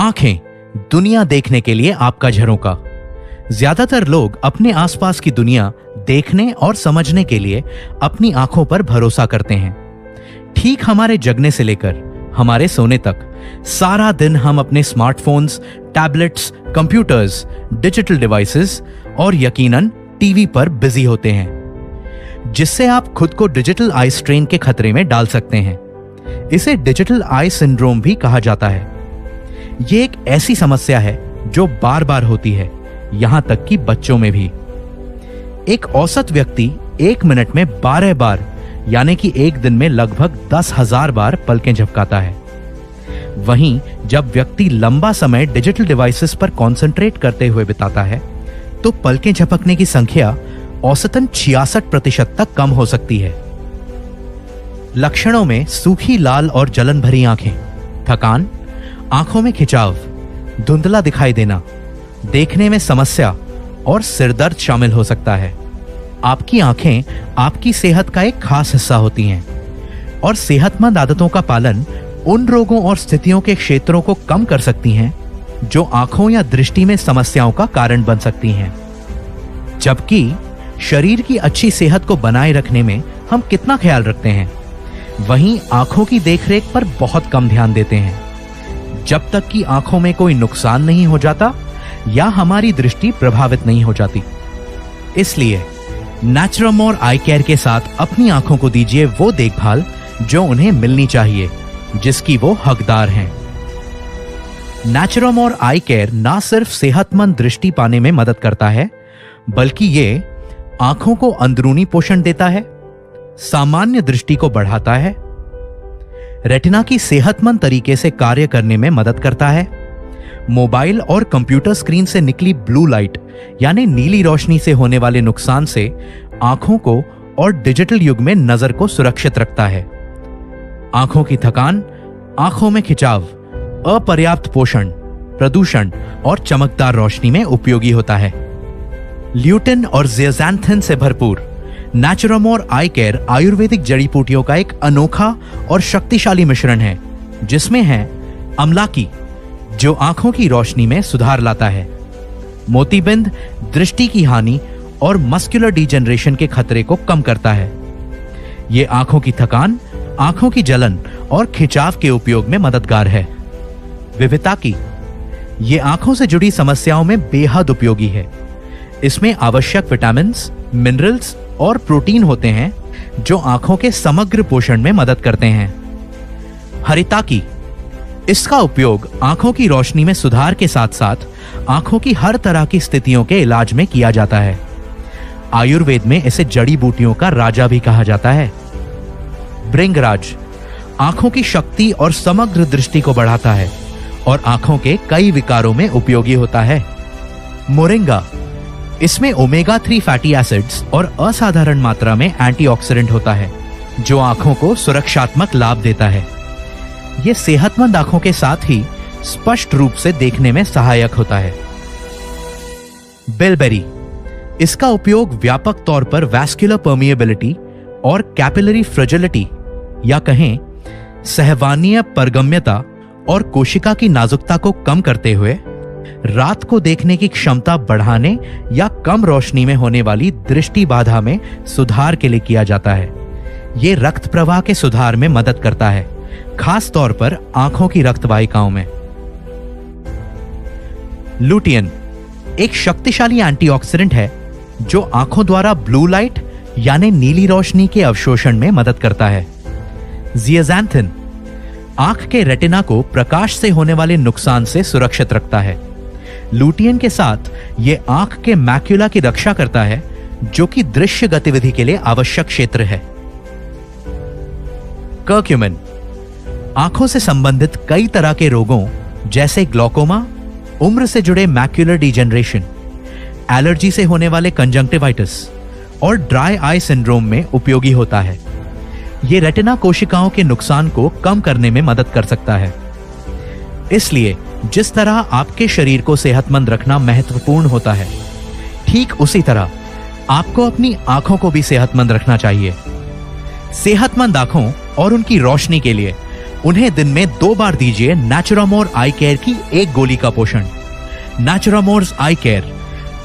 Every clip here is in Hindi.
आंखें दुनिया देखने के लिए आपका झरोका। ज्यादातर लोग अपने आसपास की दुनिया देखने और समझने के लिए अपनी आंखों पर भरोसा करते हैं। ठीक हमारे जगने से लेकर हमारे सोने तक सारा दिन हम अपने smartphones, tablets, computers, digital devices और यकीनन टीवी पर बिजी होते हैं, जिससे आप खुद को डिजिटल आई स्ट्रेन के खतरे में डाल सकते हैं। इसे डिजिटल आई सिंड्रोम भी कहा जाता है। यह एक ऐसी समस्या है जो बार बार होती है, यहां तक कि बच्चों में भी। एक औसत व्यक्ति 1 मिनट में 12 बार यानी कि एक दिन में लगभग 10,000 बार पलकें झपकाता है। वहीं जब व्यक्ति लंबा समय डिजिटल डिवाइसेस पर कंसंट्रेट करते हुए बिताता है तो पलकें झपकने की संख्या औसतन 66% तक कम हो सकती है। लक्षणों में सूखी लाल और जलन भरी आंखें, थकान, आंखों में खिंचाव, धुंधला दिखाई देना, देखने में समस्या और सिरदर्द शामिल हो सकता है। आपकी आंखें आपकी सेहत का एक खास हिस्सा होती हैं और सेहतमंद आदतों का पालन उन रोगों और स्थितियों के क्षेत्रों को कम कर सकती हैं जो आंखों या दृष्टि में समस्याओं का कारण बन सकती हैं। जबकि शरीर की अच्छी सेहत को बनाए रखने में हम कितना ख्याल रखते हैं, वहीं आंखों की देखरेख पर बहुत कम ध्यान देते हैं, जब तक कि आंखों में कोई नुकसान नहीं हो जाता या हमारी दृष्टि प्रभावित नहीं हो जाती। इसलिए नेचुरमोर आई केयर के साथ अपनी आंखों को दीजिए वो देखभाल जो उन्हें मिलनी चाहिए, जिसकी वो हकदार हैं। नेचुरमोर आई केयर ना सिर्फ सेहतमंद दृष्टि पाने में मदद करता है, बल्कि ये आंखों को अंदरूनी पोषण देता है, सामान्य दृष्टि को बढ़ाता है, रेटिना की सेहतमंद तरीके से कार्य करने में मदद करता है, मोबाइल और कंप्यूटर स्क्रीन से निकली ब्लू लाइट यानी नीली रोशनी से होने वाले नुकसान से आंखों को और डिजिटल युग में नजर को सुरक्षित रखता है। आंखों की थकान, आंखों में खिंचाव, अपर्याप्त पोषण, प्रदूषण और चमकदार रोशनी में उपयोगी होता है। ल्यूटिन और ज़ियाज़ैंथिन से भरपूर नेचुरमोर आई केयर आयुर्वेदिक जड़ी बूटियों का एक अनोखा और शक्तिशाली मिश्रण है, जिसमें है अमलाकी जो आंखों की रोशनी में सुधार लाता है, मोतीबिंद दृष्टि की हानि और मस्कुलर डिजेनरेशन के खतरे को कम करता है। यह आंखों की थकान, आंखों की जलन और खिंचाव के उपयोग में मददगार है। विविताकी ये आंखों से जुड़ी समस्याओं में बेहद उपयोगी है। इसमें आवश्यक विटामिन्स, मिनरल्स और प्रोटीन होते हैं जो आंखों के समग्र पोषण में मदद करते हैं। हरिताकी इसका उपयोग आंखों की रोशनी में सुधार के साथ साथ आंखों की हर तरह की स्थितियों के इलाज में किया जाता है। आयुर्वेद में इसे जड़ी बूटियों का राजा भी कहा जाता है। भृंगराज आंखों की शक्ति और समग्र दृष्टि को बढ़ाता है और आंखों के कई विकारों में उपयोगी होता है। मोरिंगा इसमें ओमेगा 3 फैटी एसिड्स और असाधारण मात्रा में एंटीऑक्सीडेंट होता है जो आंखों को सुरक्षात्मक लाभ देता है। यह सेहतमंद आंखों के साथ ही स्पष्ट रूप से देखने में सहायक होता है। बिलबेरी इसका उपयोग व्यापक तौर पर वैस्कुलर परमिएबिलिटी और कैपिलरी फ्रेजिलिटी या कहें सहवानीय परगम्यता और कोशिका की नाजुकता को कम करते हुए रात को देखने की क्षमता बढ़ाने या कम रोशनी में होने वाली दृष्टि बाधा में सुधार के लिए किया जाता है। यह रक्त प्रवाह के सुधार में मदद करता है, खास तौर पर आंखों की रक्त वाहिकाओं में। लुटियन एक शक्तिशाली एंटीऑक्सीडेंट है जो आंखों द्वारा ब्लू लाइट यानी नीली रोशनी के अवशोषण में मदद करता है। ज़ियाज़ैंथिन आंख के रेटिना को प्रकाश से होने वाले नुकसान से सुरक्षित रखता है। लुटियन के साथ यह आंख के मैक्युला की रक्षा करता है जो कि दृश्य गतिविधि के लिए आवश्यक क्षेत्र है। कर्क्यूमिन आंखों से संबंधित कई तरह के रोगों जैसे ग्लौकोमा, उम्र से जुड़े मैक्युलर डिजेनरेशन, एलर्जी से होने वाले कंजंक्टिवाइटिस और ड्राई आई सिंड्रोम में उपयोगी होता है। यह रेटिना कोशिकाओं के नुकसान को कम करने में मदद कर सकता है। इसलिए जिस तरह आपके शरीर को सेहतमंद रखना महत्वपूर्ण होता है, ठीक उसी तरह आपको अपनी आंखों को भी सेहतमंद रखना चाहिए। सेहतमंद आंखों और उनकी रोशनी के लिए उन्हें दिन में 2 बार दीजिए नेचुरामोर आई केयर की 1 गोली का पोषण। नेचुरामोर्स आई केयर,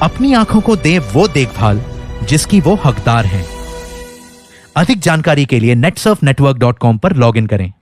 अपनी आंखों को दे वो देखभाल जिसकी वो हकदार हैं। अधिक जानकारी के लिए netsurfnetwork.com पर लॉगिन करें।